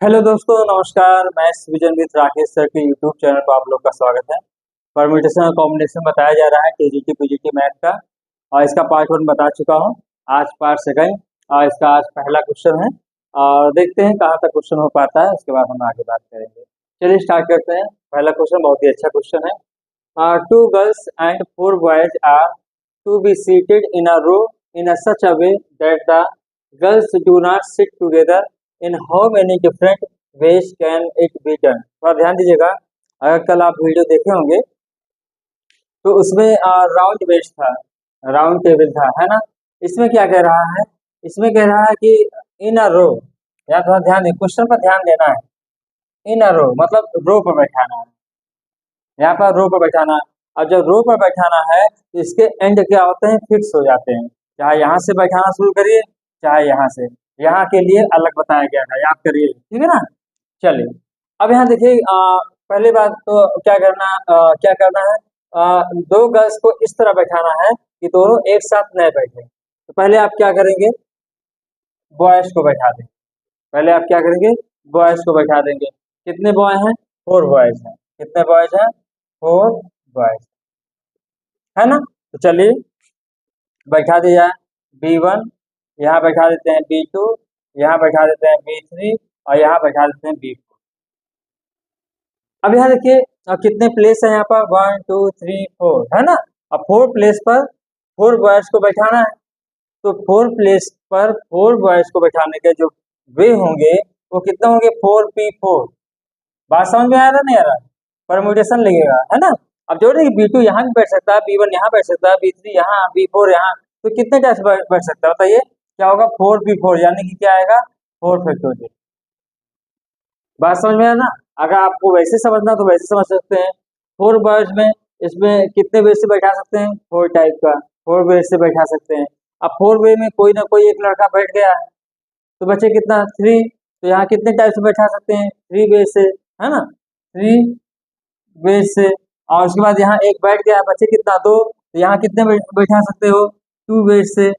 Hello दोस्तों, नमस्कार। मैं विजन विद राकेश सर के यूट्यूब चैनल पर आप लोग का स्वागत है। परम्यूटेशन और कॉम्बिनेशन बताया जा रहा है टीजीटी पीजीटी मैथ का, और इसका पार्ट 1 बता चुका हूँ। आज पार्ट 2 और इसका आज पहला क्वेश्चन है, और देखते हैं कहाँ तक क्वेश्चन हो पाता है, उसके बाद हम आगे बात करेंगे। चलिए स्टार्ट करते हैं। पहला क्वेश्चन बहुत ही अच्छा क्वेश्चन है। 2 girls and 4 boys are to be seated in a row in a such a way that the girls do not sit together in how many different ways can it be done. थोड़ा ध्यान दीजिएगा, अगर कल आप video देखे होंगे तो उसमें राउंड बेस था, राउंड टेबल था, है ना। इसमें क्या कह रहा है? इसमें कह रहा है कि इन अ रो, या थोड़ा ध्यान दे, क्वेश्चन पर ध्यान देना है। इन अ रो मतलब रो पर बैठाना है, यहाँ पर रो पर बैठाना है। और जब रो पर बैठाना है तो इसके एंड क्या होते हैं? फिक्स हो जाते हैं। चाहे यहाँ से बैठाना शुरू करिए, चाहे यहाँ से, यहाँ के लिए अलग बताया गया है, याद करिए, ठीक है ना। चलिए, अब यहाँ देखिए, पहली बात तो क्या करना है? दो गर्ल्स को इस तरह बैठाना है कि दोनों एक साथ न बैठे। तो पहले आप क्या करेंगे? बॉयज को बैठा देंगे। पहले आप क्या करेंगे? बॉयज को बैठा देंगे। कितने बॉय हैं? 4 बॉयज हैं। कितने बॉयज हैं? 4 बॉयज, है ना। तो चलिए बैठा दिया है। B1 यहाँ बैठा देते हैं, B2 यहाँ बैठा देते हैं, B3 और यहाँ बैठा देते हैं B4। अब यहाँ देखिए, कितने प्लेस है यहाँ पर? 1 2 3 4, है ना। अब 4 प्लेस पर 4 बॉयज को बैठाना है। तो 4 प्लेस पर 4 बॉयज को बैठाने के जो वे होंगे वो कितने होंगे? 4P4। बात समझ में आ रहा नहीं आ रहा? परम्यूटेशन लगेगा, है ना। अब जो नहीं, B2 यहाँ भी बैठ सकता है, B1 यहाँ बैठ सकता है, B3 यहाँ, B4 यहाँ। तो कितने टाइप्स बैठ सकता है बताइए? क्या होगा? 4P4, यानी कि क्या आएगा? 4 फैक्टोरियल। बात समझ में आया ना। अगर आपको वैसे समझना तो वैसे समझ सकते हैं। 4 बॉयज में इसमें कितने वे से बैठा सकते हैं? 4 टाइप का 4 वे से बैठा सकते हैं। अब 4 वे में कोई ना कोई एक लड़का बैठ गया है, तो बचे कितना? 3। तो यहाँ कितने टाइप से बैठा सकते हैं? 3 वे से, है ना, 3 वे से। और उसके बाद यहाँ एक बैठ गया, बचे कितना? 2। तो यहाँ कितने बैठा सकते हो? 2 वे से।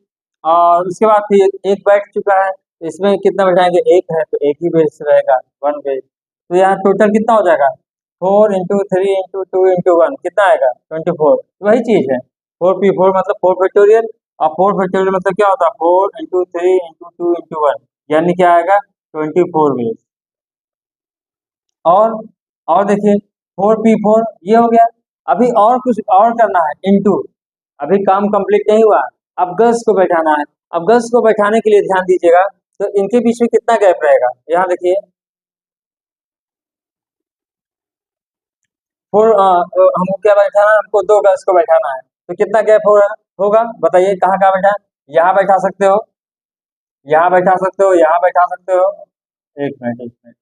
और उसके बाद फिर एक बैठ चुका है, तो इसमें कितना बैठाएंगे? एक है तो एक ही वे से रहेगा, 1 वे। तो यहाँ टोटल कितना हो जाएगा? 4 इंटू 3 इंटू 2 इंटू 1 कितना आएगा? 24। वही चीज है, 4P4 मतलब 4 फैक्टोरियल। और 4 फैक्टोरियल मतलब क्या होता है? 4 इंटू 3 इंटू 2 इंटू 1, यानी क्या आएगा? 24 वे। और और देखिए, 4P4 ये हो गया। अभी और कुछ और करना है, इंटू। अभी काम कंप्लीट नहीं हुआ। अब गर्ल्स को बैठाना है। अब गर्ल्स को बैठाने के लिए ध्यान दीजिएगा, तो इनके बीच में कितना गैप रहेगा? यहाँ देखिए, 4 हमको क्या बैठाना है? हमको 2 गर्ल्स को बैठाना है। तो कितना गैप होगा बताइए? कहाँ कहाँ बैठा? यहाँ बैठा सकते हो, यहाँ बैठा सकते हो, यहाँ बैठा सकते हो। एक मिनट, एक मिनट,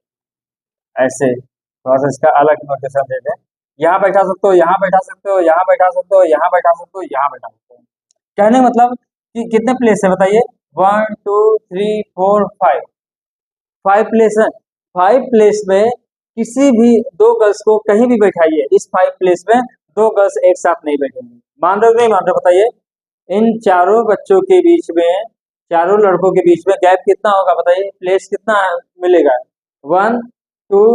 ऐसे थोड़ा सा इसका अलग नोटेशन दे दें। यहाँ बैठा सकते हो, यहाँ बैठा सकते हो, यहाँ बैठा सकते हो, यहाँ बैठा सकते हो, यहाँ बैठा सकते हो। कहने का मतलब कि कितने प्लेस है बताइए? 1 2 3 4 5, 5 प्लेस है। 5 प्लेस में किसी भी 2 गर्ल्स को कहीं भी बैठाइए, इस 5 प्लेस में 2 गर्ल्स एक साथ नहीं बैठेंगी। मान रहे हो नहीं मान रहे हो बताइए? इन चारों बच्चों के बीच में, चारों लड़कों के बीच में गैप कितना होगा बताइए? प्लेस कितना मिलेगा? 1 2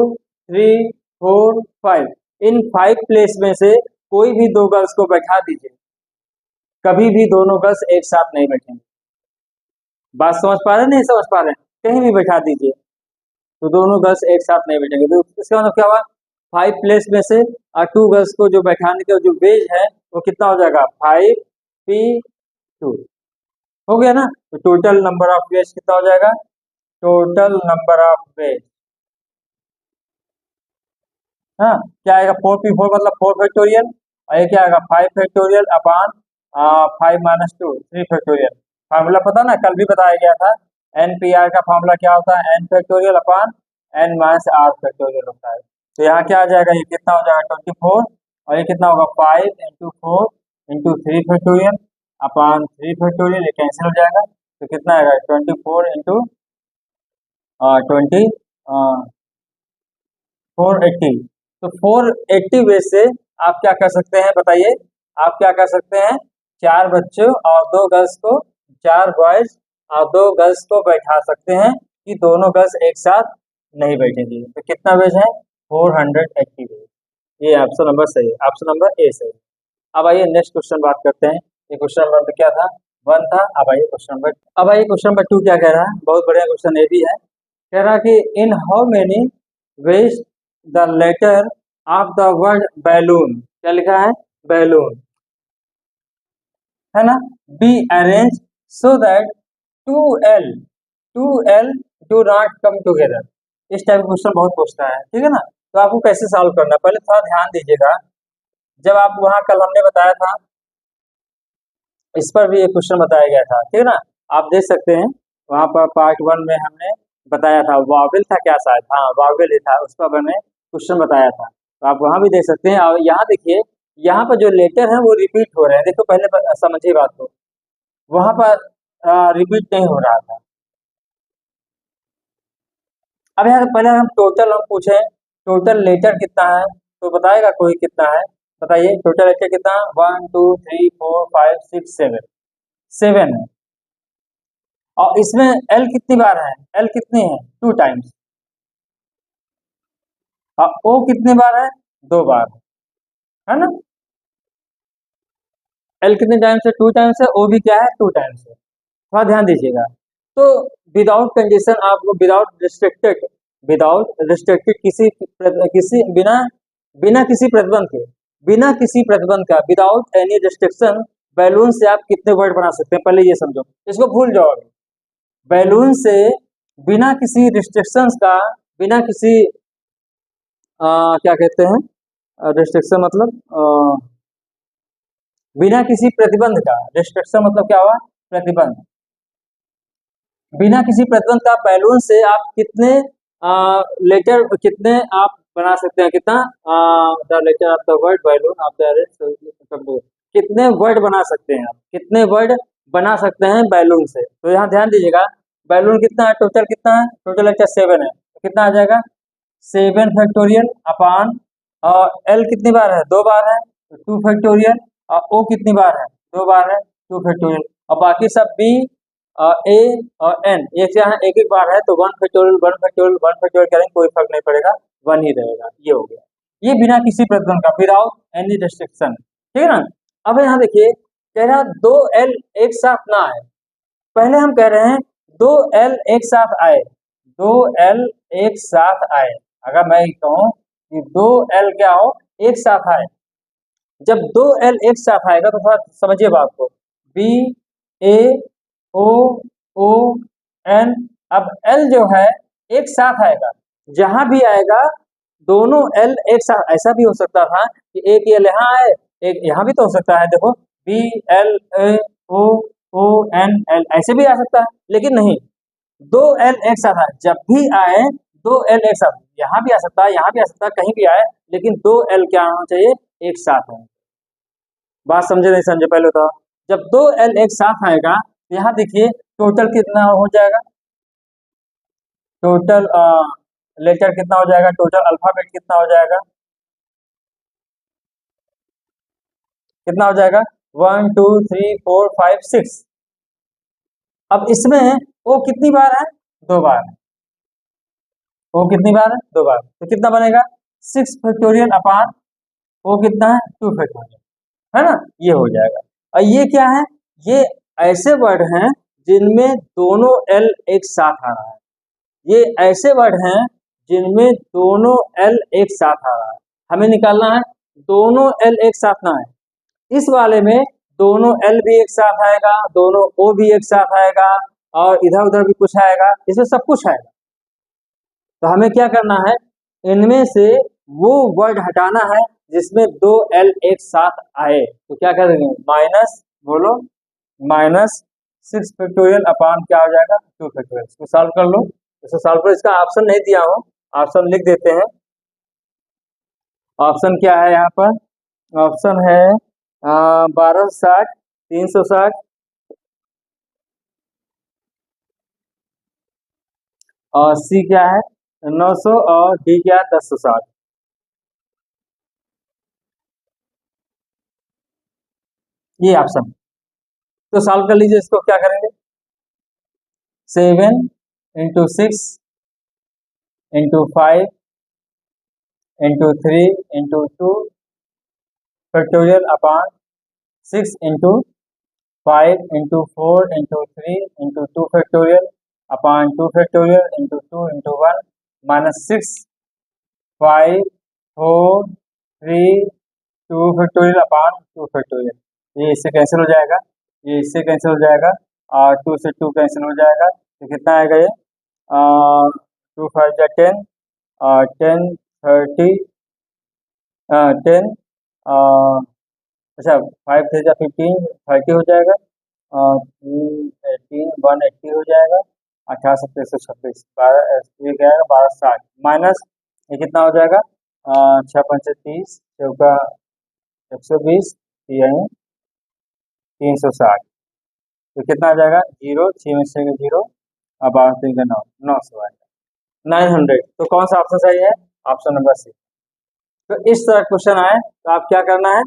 3 4 5। इन 5 प्लेस में से कोई भी 2 गर्ल्स को बैठा दीजिए, कभी भी दोनों गर्ल्स एक साथ नहीं बैठेंगे। बात समझ पा रहे हैं? नहीं समझ पा रहे हैं? कहीं भी बैठा दीजिए तो दोनों गर्ल्स एक साथ नहीं बैठेंगे। तो इसका मतलब क्या हुआ? 5 प्लेस में से 2 गर्ल्स को जो बैठाने का जो वेज है वो कितना हो जाएगा? 5P2 हो गया ना। तो टोटल नंबर ऑफ वेज कितना हो जाएगा? टोटल नंबर ऑफ वेज, हाँ, क्या आएगा? 4P4 मतलब 4 फैक्टोरियल, और ये क्या आएगा? 5 factorial upon 5 minus 2 3 factorial. Formula पता ना, कल भी बताया गया था। NPR का फार्मूला क्या होता है? N factorial upon N minus R factorial होता है। तो यहाँ क्या आ जाएगा? ये कितना हो जाएगा? 24। और ये कितना होगा? 5 into 4 into 3 factorial upon 3 factorial, ये कैंसिल हो जाएगा। तो कितना आएगा? 24 इंटू 20 480। तो 480 वे से आप क्या कर सकते हैं बताइए? आप क्या कर सकते हैं? 4 बच्चों और 2 गर्ल्स को, 4 बॉयज और 2 गर्ल्स को बैठा सकते हैं कि दोनों गर्ल्स एक साथ नहीं बैठेंगी। तो कितना वेज है? 480 वेज। ये ऑप्शन नंबर सही है, ऑप्शन नंबर ए सही है। अब आइए नेक्स्ट क्वेश्चन बात करते हैं। ये क्वेश्चन नंबर क्या था? 1 था। अब आइए क्वेश्चन नंबर, अब आइए क्वेश्चन नंबर 2 क्या कह रहा है? बहुत बढ़िया क्वेश्चन ये भी है। कह रहा कि in how many ways the letter of the word balloon, क्या लिखा है? बैलून, है ना, be arrange so that two L two L do not come together. इस टाइप का क्वेश्चन बहुत पूछता है, ठीक है ना। तो आपको कैसे सॉल्व करना है, पहले थोड़ा ध्यान दीजिएगा। जब आप वहाँ कल हमने बताया था, इस पर भी एक क्वेश्चन बताया गया था, ठीक है ना। आप देख सकते हैं वहाँ पर पार्ट 1 में हमने बताया था, वावेल था क्या शायद, हाँ वावेल ही था, उस पर मैंने क्वेश्चन बताया था। तो आप वहाँ भी देख सकते हैं। और यहाँ देखिए, यहाँ पर जो लेटर है वो रिपीट हो रहे हैं। देखो पहले समझिए बात को, वहाँ पर रिपीट नहीं हो रहा था। अब यहाँ पहले हम टोटल हम पूछे, टोटल लेटर कितना है, तो बताएगा कोई कितना है? बताइए टोटल लेटर कितना? 1 2 3 4 5 6 7, 7 है। और इसमें एल कितनी बार है? एल कितनी है? 2 टाइम्स। और ओ कितनी बार है? 2 बार, है ना। एल कितने टाइम्स है? 2 टाइम्स है। ओ भी क्या है? 2 टाइम्स है। थोड़ा ध्यान दीजिएगा। तो विदाउट कंडीशन आपको, विदाउट रिस्ट्रिक्टेड किसी बिना बिना किसी प्रतिबंध के, बिना किसी प्रतिबंध का, विदाउट एनी रिस्ट्रिक्शन, बैलून से आप कितने वर्ड बना सकते हैं? पहले ये समझो, इसको भूल जाओ अभी। बैलून से बिना किसी रिस्ट्रिक्शंस का, बिना किसी क्या कहते हैं, रिस्ट्रिक्शन मतलब बिना किसी प्रतिबंध का, रिस्ट्रिक्शन मतलब क्या हुआ? प्रतिबंध। बिना किसी प्रतिबंध का बैलून से आप कितने लेटर, कितने आप बना सकते हैं? कितना? The letter of the word balloon of the, कितने वर्ड बना सकते हैं आप? कितने वर्ड बना सकते हैं बैलून से? तो यहाँ ध्यान दीजिएगा, बैलून कितना है? टोटल कितना है? टोटल लेटर 7 है, तो कितना आ जाएगा? 7 फैक्टोरियल अपान, और एल कितनी बार है? 2 बार है, तो 2 फैक्टोरियल। और ओ कितनी बार है? 2 बार है, 2 फैक्टोरियल। और बाकी सब बी, ए और एन, ये क्या है? एक एक बार है, तो 1 फैक्टोरियल 1 फैक्टोरियल 1 फैक्टोरियल करेंगे, कोई फर्क नहीं पड़ेगा, 1 ही रहेगा। ये हो गया, ये बिना किसी प्रतिबंध का, विदाउट एनी रिस्ट्रिक्शन, ठीक है ना। अब यहाँ देखिए, कह रहा 2 एल एक साथ ना आए। पहले हम कह रहे हैं 2 एल एक साथ आए, 2 एल एक साथ आए। अगर मैं कहूँ कि 2 एल क्या हो? एक साथ आए। जब 2 एल एक साथ आएगा तो थोड़ा समझिए बात को, बी ए ओ ओ एन। अब एल जो है एक साथ आएगा, जहां भी आएगा दोनों एल एक साथ। ऐसा भी हो सकता था कि एक एल यहाँ आए, एक यहाँ भी तो हो सकता है। देखो, B L A O O N L, ऐसे भी आ सकता है, लेकिन नहीं, 2 एल एक साथ आए। जब भी आए 2 एल एक साथ, यहाँ भी आ सकता है, यहाँ भी आ सकता है, कहीं भी आए, लेकिन 2 एल क्या होना चाहिए? एक साथ है। बात समझे नहीं समझे पहले तो? जब 2 एल एक साथ आएगा, यहाँ देखिए टोटल कितना हो जाएगा? टोटल लेटर कितना हो जाएगा? टोटल अल्फाबेट कितना हो जाएगा? कितना हो जाएगा? 1 2 3 4 5 6। अब इसमें ओ कितनी बार है? 2 बार है। ओ कितनी बार है? 2 बार। तो कितना बनेगा? 6 फैक्टोरियल अपान ओ कितना है? 2 फैक्टोरियल, है ना। ये हो जाएगा। और ये क्या है? ये ऐसे वर्ड हैं जिनमें दोनों एल एक साथ आ रहा है। ये ऐसे वर्ड हैं जिनमें दोनों एल एक साथ आ रहा है। हमें निकालना है दोनों एल एक साथ ना है। इस वाले में दोनों एल भी एक साथ आएगा, दोनों ओ भी एक साथ आएगा, और इधर उधर भी कुछ आएगा, इसमें सब कुछ आएगा। तो हमें क्या करना है? इनमें से वो वर्ड हटाना है जिसमें 2 एल एक साथ आए। तो क्या करेंगे? माइनस, बोलो, -6 फैक्टोरियल अपान क्या हो जाएगा? 2 फैक्टोरियल। इसको सॉल्व कर लो। इसको सॉल्व करो। इसका ऑप्शन नहीं दिया हूँ, ऑप्शन लिख देते हैं। ऑप्शन क्या है यहाँ पर? ऑप्शन है 1260, 360, और सी क्या है? 900, और डी क्या है? 1060। ये ऑप्शन। तो सॉल्व कर लीजिए। इसको क्या करेंगे? 7 × 6 into 5 into 3 into 2 factorial upon 6 into 5 into 4 into 3 into 2 factorial upon 2 factorial into 2 into 1 minus 6 5 4 3 2 factorial upon 2 factorial. ये इससे कैंसिल हो जाएगा, ये इससे कैंसिल हो जाएगा और 2 से 2 कैंसिल हो जाएगा। तो कितना आएगा ये 2 5 जा 10 और 10 30 10 अच्छा 5 3 जा 15 30 हो जाएगा और 3 18 180 हो जाएगा। 18 7 126 12 ये क्या आएगा 12 60 माइनस ये कितना हो जाएगा 6 5 30 चौका 120 यानी 360। तो कितना आ जाएगा 0 6 में से 0 और 12 3 का 9 900 आएगा 900। तो कौन सा ऑप्शन सही है? Option number C. तो इस तरह क्वेश्चन आए तो आप क्या करना है,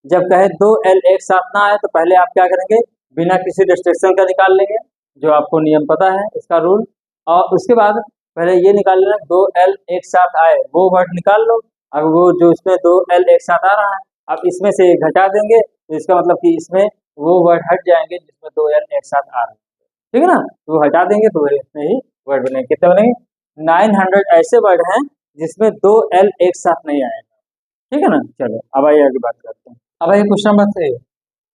जब कहे दो एल एक साथ ना आए तो पहले आप क्या करेंगे, बिना किसी डिस्ट्रैक्शन का निकाल लेंगे, जो आपको नियम पता है इसका रूल। और उसके बाद पहले ये निकाल लेना दो एल एक साथ आए वो वर्ड निकाल लो। अब वो जो इसमें दो एल एक साथ आ रहा है अब इसमें से घटा देंगे तो इसका मतलब कि इसमें वो वर्ड हट जाएंगे जिसमें दो एल एक साथ आ रहे हैं, ठीक है ना। तो हटा देंगे तो इसमें ही वर्ड बनेंगे। कितने बनेंगे 900 ऐसे वर्ड हैं जिसमें दो एल एक साथ नहीं आएगा, ठीक है ना। चलो अब आइए आगे बात करते हैं। अब आइए क्वेश्चन नंबर 3।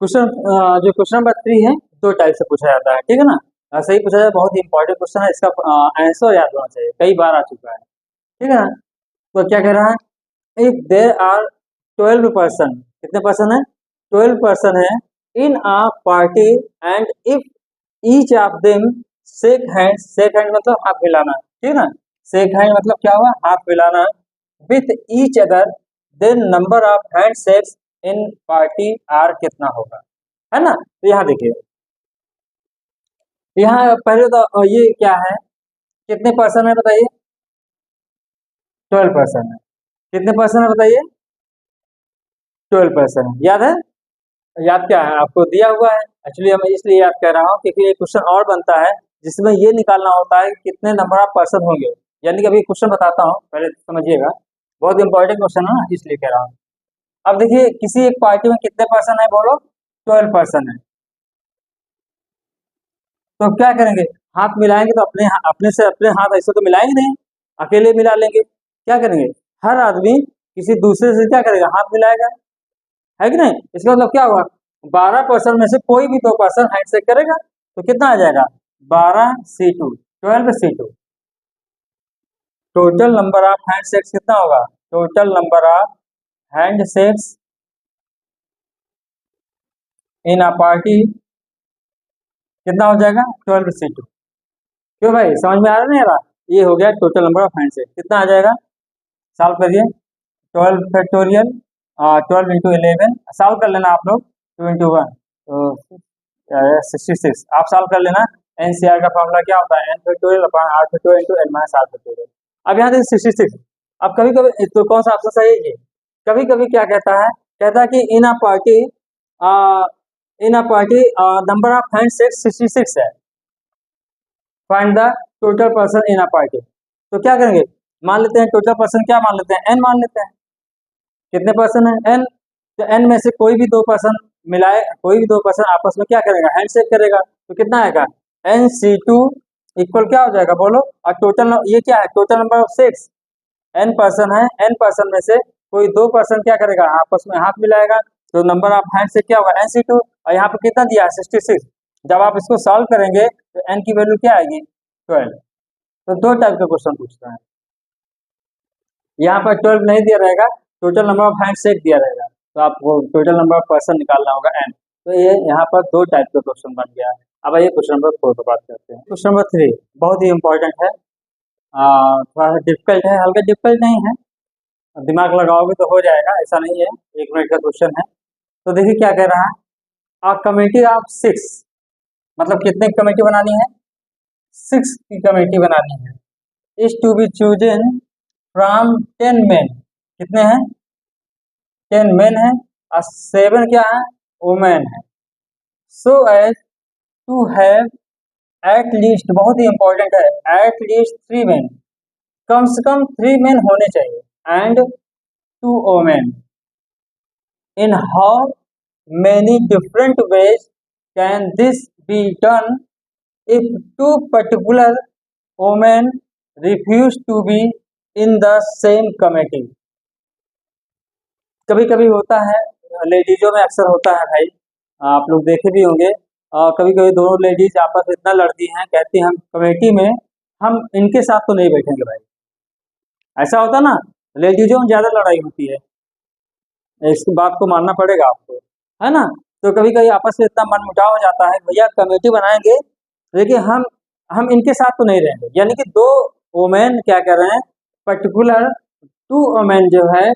जो क्वेश्चन नंबर 3 है दो टाइप से पूछा जाता है, ठीक है ना। ऐसे ही पूछा जाता है, बहुत ही इंपॉर्टेंट क्वेश्चन है, इसका आंसर याद होना चाहिए, कई बार आ चुका है, ठीक है ना। तो क्या कह रहा है, इफ देर आर 12 पर्सन, कितने पर्सन है 12 पर्सन है in a party and if each of them shake hand मतलब हाथ मिलाना, ठीक है ना। शेक हैंड मतलब क्या हुआ हाथ मिलाना with each other, then number of handshakes in party are कितना होगा, है ना। तो यहाँ देखिए, यहाँ पहले तो ये क्या है, कितने पर्सन है बताइए 12 पर्सन है, कितने पर्सन है बताइए 12 पर्सन है। याद है, याद क्या है आपको दिया हुआ है, एक्चुअली मैं इसलिए याद कर रहा हूँ क्योंकि एक क्वेश्चन और बनता है जिसमें ये निकालना होता है कि कितने नंबर ऑफ पर्सन होंगे। यानी कि अभी क्वेश्चन बताता हूँ पहले समझिएगा, बहुत इंपॉर्टेंट क्वेश्चन है ना इसलिए कह रहा हूँ। अब देखिए किसी एक पार्टी में कितने पर्सन है बोलो 12 पर्सन है। तो क्या करेंगे, हाथ मिलाएंगे तो अपने से अपने हाथ ऐसे तो मिलाएंगे नहीं, अकेले मिला लेंगे। क्या करेंगे, हर आदमी किसी दूसरे से क्या करेगा हाथ मिलाएगा, है कि नहीं। इसका मतलब क्या हुआ 12% में से कोई भी 2% हैंडशेक करेगा तो कितना आ जाएगा 12C2 12C2। Total number of handshakes कितना होगा, total number of handshakes in a party कितना हो जाएगा 12C2। क्यों भाई समझ में आ रहा नहीं आ रहा, ये हो गया टोटल नंबर ऑफ हैंडशेक। कितना आ जाएगा सॉल्व करिए 12 फैक्टोरियल 12 इंटू 11 सॉल्व कर लेना आप लोग 2 इंटू 1 तो 66 आप सॉल्व कर लेना। एनसीआर का फॉर्मूला क्या होता है n factorial upon r factorial into n minus r factorial. अब यहाँ देखिए 66। अब कभी कभी तो कौन सा ऑप्शन सही है, कभी कभी क्या कहता है कि in a party number of handshakes 66 है, find the total person in a party. तो क्या करेंगे, मान लेते हैं टोटल पर्सन क्या मान लेते हैं एन मान लेते हैं, कितने पर्सन है एन। तो एन में से कोई भी 2% मिलाए, कोई भी 2% आपस में क्या करेगा हैंडशेक करेगा तो कितना आएगा NC2 इक्वल क्या हो जाएगा बोलो। और टोटल ये क्या है total number of sex, an person है, एन पर्सन में से कोई 2% क्या करेगा आपस में हाथ मिलाएगा तो नंबर ऑफ हैंडशेक क्या होगा NC2। और यहाँ पे कितना दिया है 66। जब आप इसको सॉल्व करेंगे तो एन की वैल्यू क्या आएगी 12। तो दो टाइप का क्वेश्चन पूछता है, यहाँ पर 12 नहीं दिया रहेगा, टोटल नंबर ऑफ हैंडशेक दिया रहेगा तो आपको टोटल नंबर ऑफ पर्सन निकालना होगा एन। तो ये यहाँ पर दो टाइप का क्वेश्चन बन गया है। अब आइए क्वेश्चन नंबर 4 पर बात करते हैं। क्वेश्चन नंबर 3 बहुत ही इंपॉर्टेंट है, थोड़ा सा डिफिकल्ट है, हल्का डिफिकल्ट नहीं है, दिमाग लगाओगे तो हो जाएगा, ऐसा नहीं है, 1 मिनट का क्वेश्चन है। तो देखिए क्या कह रहा है, कमेटी ऑफ 6 मतलब कितने की कमेटी बनानी है 6 की कमेटी बनानी है, is to be chosen from 10 men, कितने हैं 10 मेन है और 7 क्या है वुमेन है। So as to have at least, बहुत ही इंपॉर्टेंट है, एट लीस्ट 3 मेन, कम से कम 3 मेन होने चाहिए and 2 women. In how many different ways can this be done if two particular women refuse to be in the same committee? कभी कभी होता है, लेडीजों में अक्सर होता है भाई, आप लोग देखे भी होंगे। कभी कभी दोनों लेडीज आपस में इतना लड़ती हैं, कहती हैं हम कमेटी में हम इनके साथ तो नहीं बैठेंगे भाई। ऐसा होता ना, लेडीजों में ज्यादा लड़ाई होती है, इस बात को मानना पड़ेगा आपको, है ना। तो कभी कभी आपस में इतना मनमुटाव हो जाता है, भैया कमेटी बनाएंगे लेकिन हम इनके साथ तो नहीं रहेंगे, यानी कि 2 वोमेन क्या कर रहे हैं, पर्टिकुलर 2 वोमेन जो है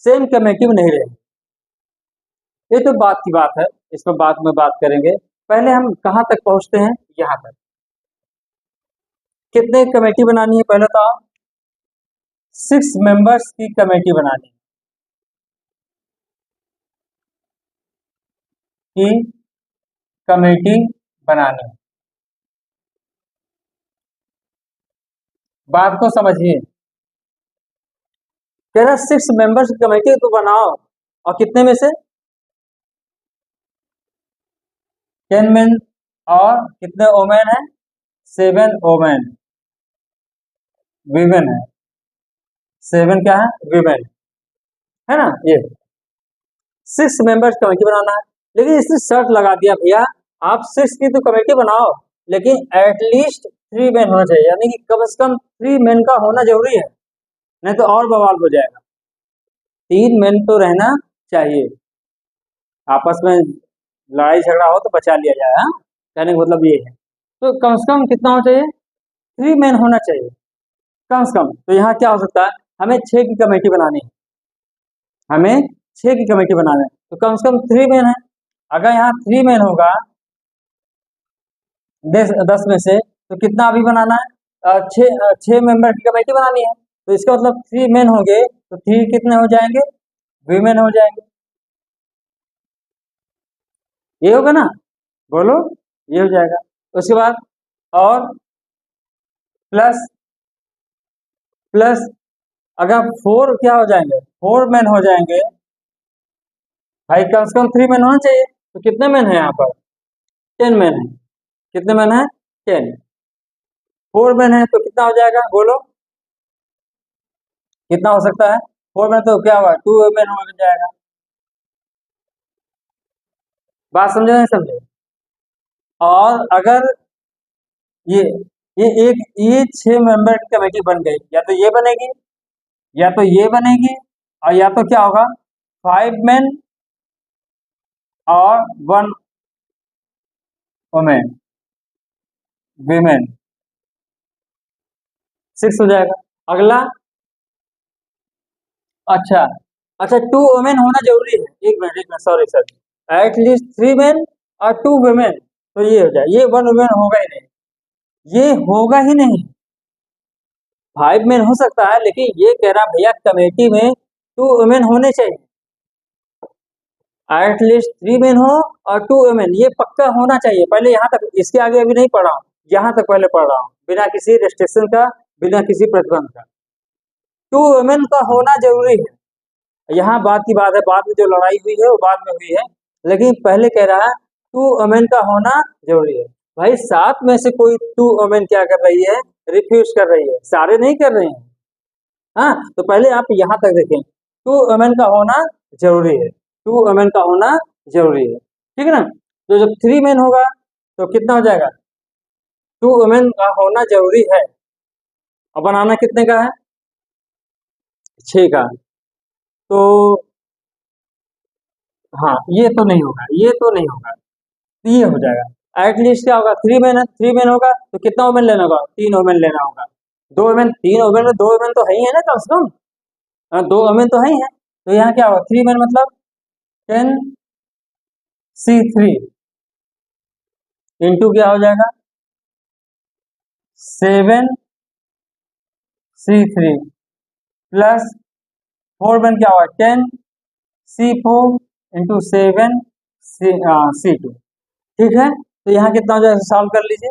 सेम कमेटी में नहीं रहेंगे। ये तो बात की बात है, इस पर बाद में बात करेंगे। पहले हम कहाँ तक पहुंचते हैं, यहाँ तक। कितने कमेटी बनानी है पहले तो 6 मेंबर्स की कमेटी बनानी की कमेटी बनानी। बात को समझिए, कह रहा 6 मेंबर्स की कमेटी तो बनाओ, और कितने में से 10 मेन, और कितने वोमेन है 7 वोमेन, वीमेन है 7, क्या है वीमेन, है ना। ये 6 मेंबर्स कमेटी बनाना है, लेकिन इसने शर्त लगा दिया, भैया आप 6 की तो कमेटी बनाओ लेकिन एटलीस्ट 3 मेन होना चाहिए, यानी कि कम से कम 3 मेन का होना जरूरी है, नहीं तो और बवाल हो जाएगा। 3 मेन तो रहना चाहिए, आपस में लड़ाई झगड़ा हो तो बचा लिया जाए। हाँ, कहने का मतलब ये है। तो कम से कम कितना होना चाहिए, 3 मेन होना चाहिए कम से कम। तो यहाँ क्या हो सकता है, हमें 6 की कमेटी बनानी है, हमें 6 की कमेटी बनाना है, तो कम से कम 3 मेन है। अगर यहाँ 3 मेन होगा 10 में से, तो कितना अभी बनाना है, 6 मेंबर की कमेटी बनानी है, तो इसका मतलब 3 मेन होंगे, तो 3 कितने हो जाएंगे, वीमेन हो जाएंगे। ये होगा ना, बोलो, ये हो जाएगा। उसके बाद और प्लस प्लस अगर 4 क्या हो जाएंगे, 4 मेन हो जाएंगे भाई, कम से कम 3 मेन होना चाहिए, तो कितने मेन है यहाँ पर 10 मेन है। कितने मेन है 10, 4 मेन है तो कितना हो जाएगा बोलो, कितना हो सकता है 4 में, तो क्या हुआ 2 मेन हो जाएगा। बात समझे नहीं समझे। और अगर ये ये 6 मेंबर की कमेटी बन गई, या तो ये बनेगी या तो ये बनेगी, और या तो क्या होगा 5 मेन और 1 वुमेन, वीमेन, 6 हो जाएगा। अगला, अच्छा अच्छा 2 वुमेन होना जरूरी है, एक minute sorry sir, at least 3 main और 2 वुमेन, तो ये हो जाए, ये 1 वुमेन होगा ही नहीं, ये होगा ही नहीं। 5 मेन हो सकता है, लेकिन ये कह रहा भैया कमेटी में 2 वुमेन होने चाहिए, एटलीस्ट 3 मेन हो और 2 वुमेन, ये पक्का होना चाहिए। पहले यहाँ तक, इसके आगे अभी नहीं पढ़ा हूँ, यहाँ तक पहले पढ़ रहा हूँ, बिना किसी रेस्ट्रिक्शन का, बिना किसी प्रतिबंध का 2 वुमेन का होना जरूरी है। यहाँ बात की बात है, बाद में जो लड़ाई हुई है वो बाद में हुई है, लेकिन पहले कह रहा है 2 वुमेन का होना जरूरी है। भाई 7 में से कोई 2 वुमेन क्या कर रही है, रिफ्यूज कर रही है, सारे नहीं कर रहे हैं। हाँ, तो पहले आप यहाँ तक देखें, 2 वुमेन का होना जरूरी है, 2 वुमेन का होना जरूरी है, ठीक है ना। तो जब 3 मेन होगा तो कितना हो जाएगा, 2 वुमेन का होना जरूरी है, और बनाना कितने का है 6 का। तो हाँ, ये तो नहीं होगा, ये तो नहीं होगा, तो ये हो जाएगा। एटलीस्ट क्या होगा 3 मेन है, 3 मेन होगा तो कितना वुमेन लेना होगा, 3 वुमेन लेना होगा। 2 वुमेन, 3 वुमेन में 2 वुमेन तो है ही है ना कम से कम, 2 वुमेन तो है ही है। तो यहाँ क्या होगा 3 मेन मतलब 10C3 इंटू क्या हो जाएगा 7C3 प्लस 4 मेन क्या होगा 10C4 इंटू 7C2, ठीक है। तो यहाँ कितना हो जाएगा, सॉल्व कर लीजिए।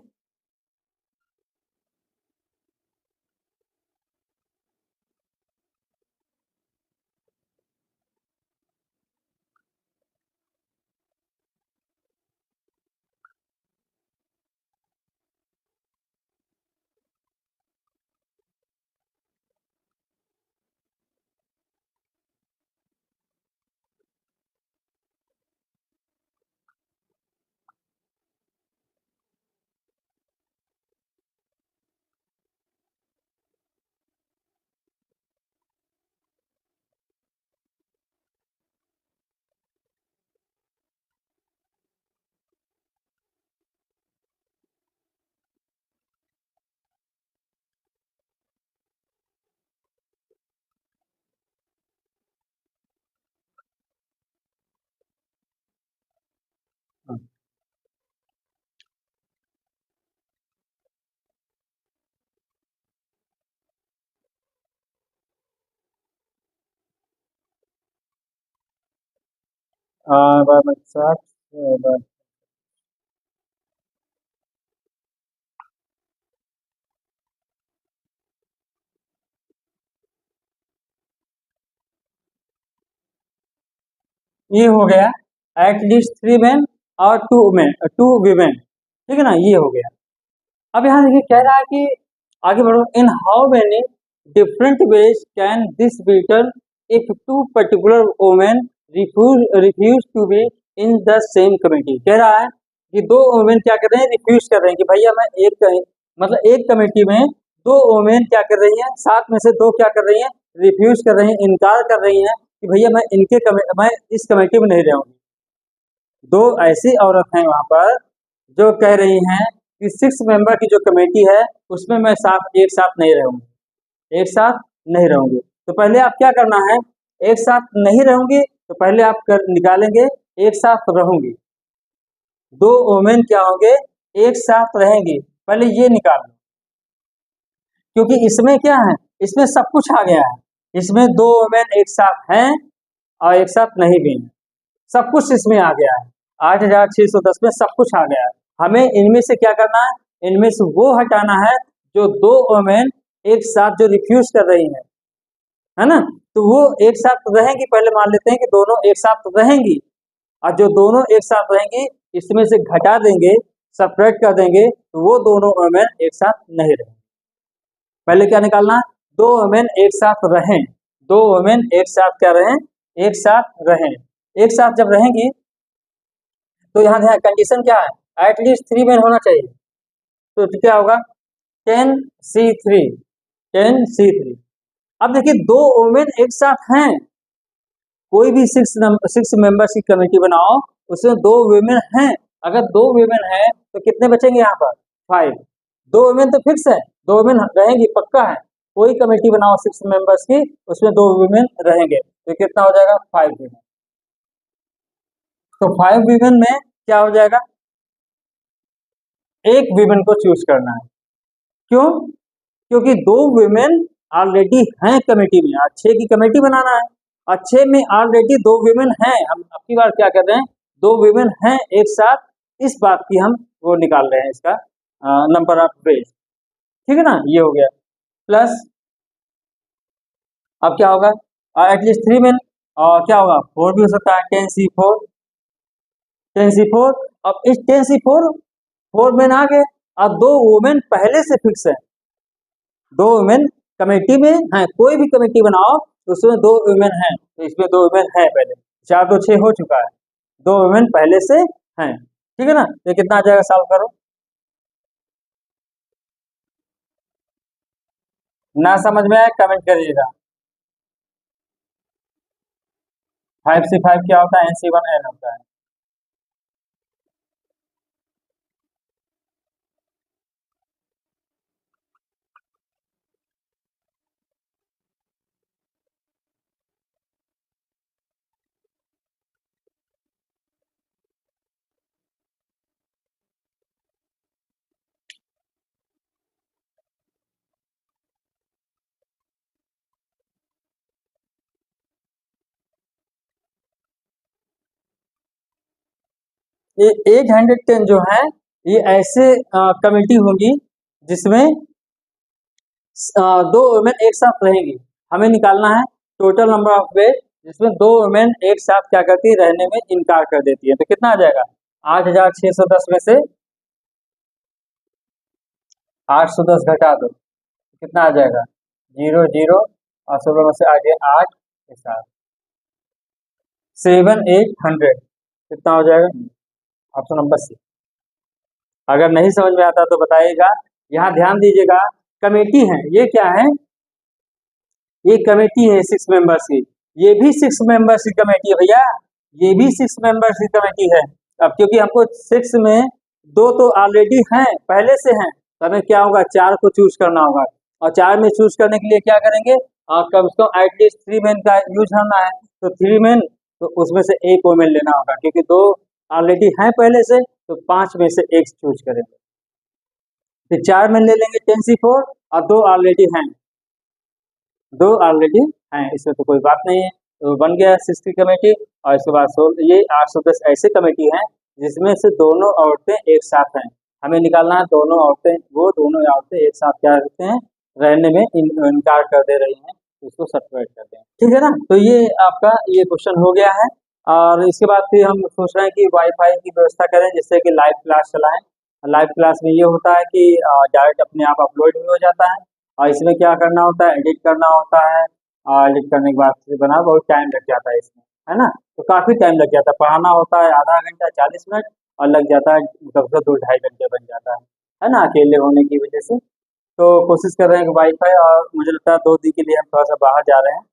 साथ ये हो गया एटलीस्ट 3 मेन और 2 मेन 2 वीमेन, ठीक है ना, ये हो गया। अब यहाँ देखिए कह रहा है कि आगे बढ़ो, in how many different ways can this be done if two particular women refuse to be in the same committee. कह रहा है कि दो वोमेन क्या कर रहे हैं, रिफ्यूज कर रहे हैं कि भैया मैं मतलब एक कमेटी में दो वोमेन क्या कर रही हैं, सात में से दो क्या कर रही हैं, रिफ्यूज कर रही हैं, इनकार कर रही हैं कि भैया मैं इस कमेटी में नहीं रहूंगी। दो ऐसी औरत हैं वहां पर जो कह रही हैं कि 6 मेंबर की जो कमेटी है उसमें मैं एक साथ नहीं रहूंगी, एक साथ नहीं रहूंगी। तो पहले आप क्या करना है, एक साथ नहीं रहूंगी तो पहले आप निकालेंगे एक साथ रहूंगी। दो वोमेन क्या होंगे, एक साथ रहेंगी, पहले ये निकाल लो, क्योंकि इसमें क्या है, इसमें सब कुछ आ गया है। इसमें दो वोमेन एक साथ हैं और एक साथ नहीं भी हैं, सब कुछ इसमें आ गया है। 8610 में सब कुछ आ गया है। हमें इनमें से क्या करना है, इनमें से वो हटाना है जो दो वोमेन एक साथ जो रिफ्यूज कर रही है ना, तो वो एक साथ रहेंगी, पहले मान लेते हैं कि दोनों एक साथ रहेंगी, और जो दोनों एक साथ रहेंगी इसमें से घटा देंगे, सेपरेट कर देंगे, तो वो दोनों वोमेन एक साथ नहीं रहेंगे। पहले क्या निकालना, दो वोमेन एक साथ रहें, दो वोमेन एक साथ क्या रहें, एक साथ रहें। एक साथ जब रहेंगी तो यहाँ कंडीशन क्या है, एटलीस्ट 3 मेन होना चाहिए। तो क्या होगा, 10C3 10C3। अब देखिए दो वोमेन एक साथ हैं, कोई भी 6 मेंबर्स की कमेटी बनाओ, उसमें दो वुमेन हैं। अगर दो वुमेन हैं तो कितने बचेंगे यहाँ पर, 5। दो वुमेन तो फिक्स है, दो वुमेन रहेंगी, पक्का है। कोई कमेटी बनाओ 6 मेंबर्स की, उसमें दो वुमेन रहेंगे, तो कितना हो जाएगा, 5 वुमेन। तो 5 वुमेन में क्या हो जाएगा, एक वुमेन को चूज करना है। क्यों, क्योंकि दो वुमेन ऑलरेडी हैं कमेटी में, आज 6 की कमेटी बनाना है, और 6 में ऑलरेडी दो वुमेन हैं। हम अपनी बार क्या कर रहे हैं, दो वुमेन हैं एक साथ, इस बात की हम वो निकाल रहे हैं, इसका नंबर ऑफ वेज, ठीक है ना, ये हो गया। प्लस अब क्या होगा, एटलीस्ट 3 मेन, और क्या होगा, 4 भी हो सकता है, 10C4। अब इस 10C4 4 मेन आ गए, अब दो वुमेन पहले से फिक्स है, दो वुमेन कमेटी में हैं, कोई भी कमेटी बनाओ तो उसमें दो वुमेन हैं, तो इसमें दो वुमेन हैं पहले, 4 तो 6 हो चुका है, दो वुमेन पहले से हैं, ठीक है ना। तो कितना आ जाएगा, सॉल्व करो। ना समझ में आया कमेंट करिएगा। 5C5 क्या होता है, NC1N होता है। ये 810 जो है, ये ऐसे कमेटी होंगी जिसमें दो वुमेन एक साथ रहेंगी। हमें निकालना है टोटल नंबर ऑफ वेज जिसमें दो वुमेन एक साथ क्या करती है, रहने में इनकार कर देती है। तो कितना आ जाएगा, 8610 में से 810 घटा दो, कितना आ जाएगा, 0 0, और 16 में से आगे 8 के साथ 7800, कितना हो जाएगा, ऑप्शन नंबर सी। अगर नहीं समझ में आता तो बताइएगा। यहाँ ध्यान दीजिएगा, कमेटी है, ये क्या है, ये कमेटी है 6 मेंबर्स की, ये भी 6 मेंबर्स की कमेटी है भैया, ये भी 6 मेंबर्स की कमेटी है। अब क्योंकि हमको 6 में दो तो ऑलरेडी हैं, पहले से हैं, तो हमें क्या होगा, 4 को चूज करना होगा, और 4 में चूज करने के लिए क्या करेंगे, कम से कम एटलीस्ट 3 मेन का यूज करना है, तो 3 मेन, तो उसमें से एक वोमेन लेना होगा, क्योंकि दो ऑलरेडी हैं पहले से, तो 5 में से एक चूज करेंगे। फिर 4 में ले लेंगे 10C4, और दो ऑलरेडी हैं, दो ऑलरेडी हैं, इसमें तो कोई बात नहीं है। तो बन गया 60 कमेटी। और इसके बाद 16 ये 810 ऐसे कमेटी हैं जिसमें से दोनों औरतें एक साथ हैं। हमें निकालना है दोनों औरतें एक साथ क्या करते हैं, रहने में इनकार कर दे रही हैं, उसको सेपरेट कर दें। ठीक है ना, तो ये आपका ये क्वेश्चन हो गया है। और इसके बाद फिर हम सोच रहे हैं कि वाईफाई की व्यवस्था करें जिससे कि लाइव क्लास चलाएं। लाइव क्लास में ये होता है कि डायरेक्ट अपने आप अपलोड भी हो जाता है, और इसमें क्या करना होता है, एडिट करना होता है। एडिट करने के बाद फिर बना बहुत टाइम लग जाता है इसमें, है ना, तो काफ़ी टाइम लग जाता है। पढ़ाना होता है आधा घंटा 40 मिनट, और लग जाता है कम से 2-2.5 घंटे बन जाता है ना, अकेले होने की वजह से। तो कोशिश कर रहे हैं कि वाईफाई, और मुझे लगता है 2 दिन के लिए हम थोड़ा सा बाहर जा रहे हैं,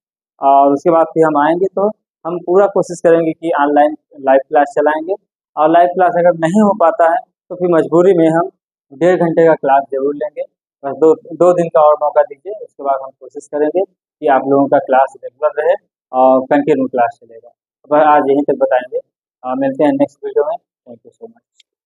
और उसके बाद फिर हम आएंगे तो हम पूरा कोशिश करेंगे कि ऑनलाइन लाइव क्लास चलाएंगे। और लाइव क्लास अगर नहीं हो पाता है तो फिर मजबूरी में हम 1.5 घंटे का क्लास जरूर लेंगे। बस दो दिन का और मौका दीजिए, उसके बाद हम कोशिश करेंगे कि आप लोगों का क्लास रेगुलर रहे और कंटिन्यू क्लास चलेगा। पर आज यहीं तक बताएंगे, मिलते हैं नेक्स्ट वीडियो में। Thank you so much.